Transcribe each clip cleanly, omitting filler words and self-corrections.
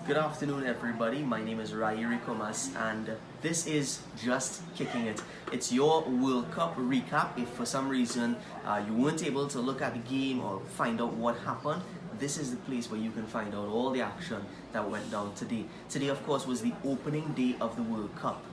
Good afternoon, everybody. My name is Rai Ricomas, and this is Just Kicking It. It's your World Cup recap. If for some reason you weren't able to look at the game or find out what happened, this is the place where you can find out all the action that went down today. Today, of course, was the opening day of the World Cup.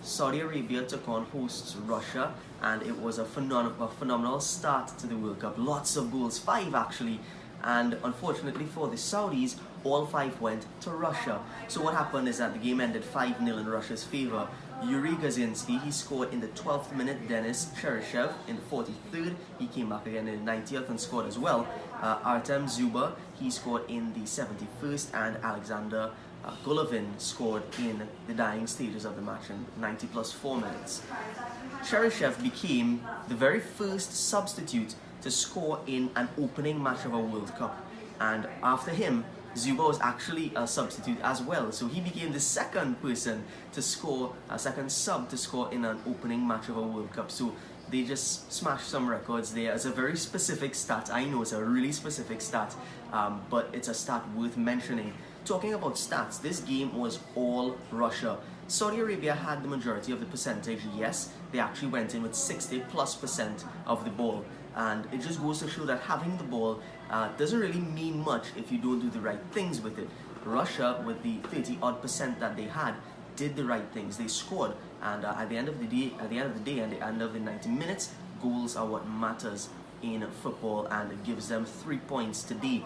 Saudi Arabia took on hosts Russia, and it was a phenomenal start to the World Cup. Lots of goals, 5 actually. And unfortunately for the Saudis, all 5 went to Russia. So what happened is that the game ended 5-0 in Russia's favor. Yuri Gazinski, he scored in the 12th minute. Denis Cheryshev in the 43rd. He came back again in the 90th and scored as well. Artem Zuba, he scored in the 71st, and Alexander Golovin scored in the dying stages of the match in 90 plus 4 minutes. Cheryshev became the very first substitute to score in an opening match of a World Cup, and after him, Zuba was actually a substitute as well, so he became the second person to score, a second sub to score in an opening match of a World Cup. So they just smashed some records there. It's a very specific stat. I know it's a really specific stat, but it's a stat worth mentioning. Talking about stats, this game was all Russia. Saudi Arabia had the majority of the percentage, yes. They actually went in with 60+% of the ball. And it just goes to show that having the ball doesn't really mean much if you don't do the right things with it. Russia, with the 30-odd% that they had, did the right things. They scored, and at the end of the day, and the end of the 90 minutes, goals are what matters in football, and it gives them 3 points today.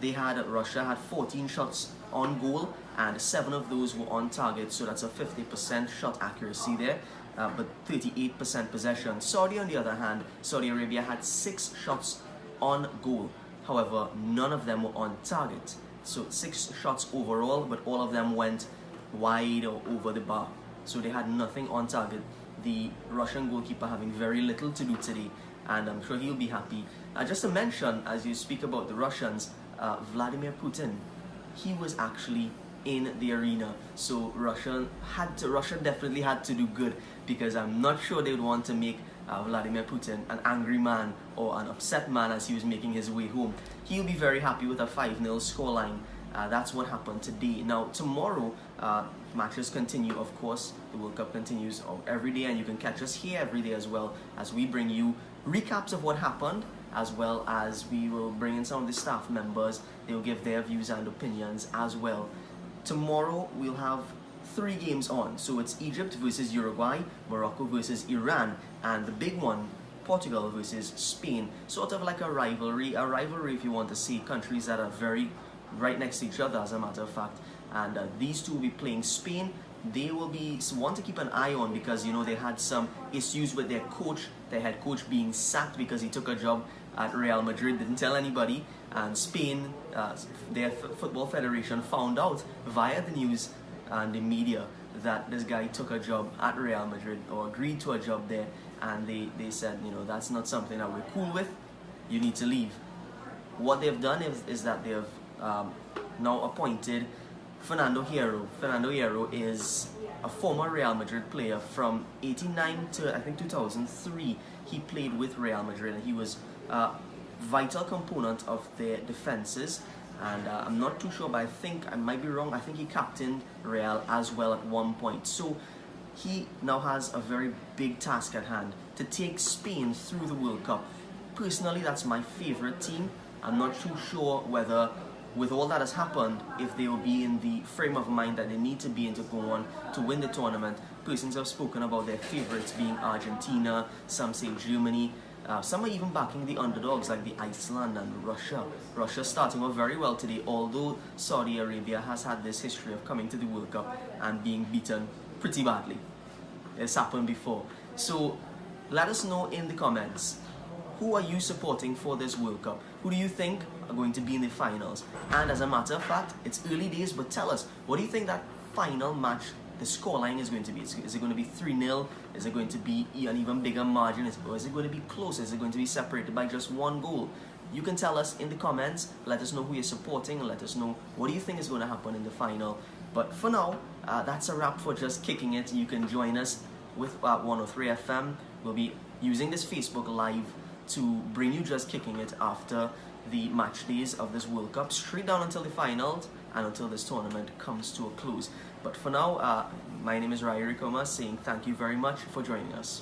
Russia had 14 shots on goal, and 7 of those were on target, so that's a 50% shot accuracy there, but 38% possession. Saudi, on the other hand, Saudi Arabia had 6 shots on goal. However, none of them were on target. So 6 shots overall, but all of them went wide or over the bar. So they had nothing on target. The Russian goalkeeper having very little to do today, and I'm sure he'll be happy. Just to mention, as you speak about the Russians, Vladimir Putin, he was actually in the arena. So Russia definitely had to do good, because I'm not sure they would want to make Vladimir Putin an angry man or an upset man as he was making his way home. He'll be very happy with a 5-0 scoreline. That's what happened today. Now tomorrow, matches continue, of course. The World Cup continues every day, and you can catch us here every day as well, as we bring you recaps of what happened, as well as we will bring in some of the staff members. They'll give their views and opinions as well. Tomorrow we'll have 3 games on. So it's Egypt versus Uruguay, Morocco versus Iran, and the big one, Portugal versus Spain. Sort of like a rivalry if you want to see, countries that are very right next to each other, as a matter of fact. And these two will be playing. Spain, they will be one to keep an eye on, because you know they had some issues with their coach, their head coach being sacked because he took a job at Real Madrid, didn't tell anybody, and Spain, their football federation, found out via the news and the media that this guy took a job at Real Madrid, or agreed to a job there, and they said, you know, that's not something that we're cool with, you need to leave. What they've done is that they've now appointed Fernando Hierro. Fernando Hierro is a former Real Madrid player from 89 to I think 2003. He played with Real Madrid, and he was a vital component of their defenses. And I'm not too sure, but I think I might be wrong. I think he captained Real as well at one point. So he now has a very big task at hand to take Spain through the World Cup. Personally, that's my favorite team. I'm not too sure whether, with all that has happened, if they will be in the frame of mind that they need to be in to go on to win the tournament. Persons have spoken about their favorites being Argentina, some say Germany. Some are even backing the underdogs like the Iceland and Russia. Russia starting off very well today, although Saudi Arabia has had this history of coming to the World Cup and being beaten pretty badly. It's happened before. So let us know in the comments, who are you supporting for this World Cup? Who do you think are going to be in the finals? And as a matter of fact, it's early days, but tell us, what do you think that final match, the scoreline, is going to be? Is it going to be 3-0? Is it going to be an even bigger margin? Or is it going to be close? Is it going to be separated by just 1 goal? You can tell us in the comments. Let us know who you're supporting. Let us know what do you think is going to happen in the final. But for now, that's a wrap for Just Kicking It. You can join us with 103 FM. We'll be using this Facebook Live to bring you Just Kicking It after the match days of this World Cup, straight down until the finals and until this tournament comes to a close. But for now, my name is Rai Ricomas, saying thank you very much for joining us.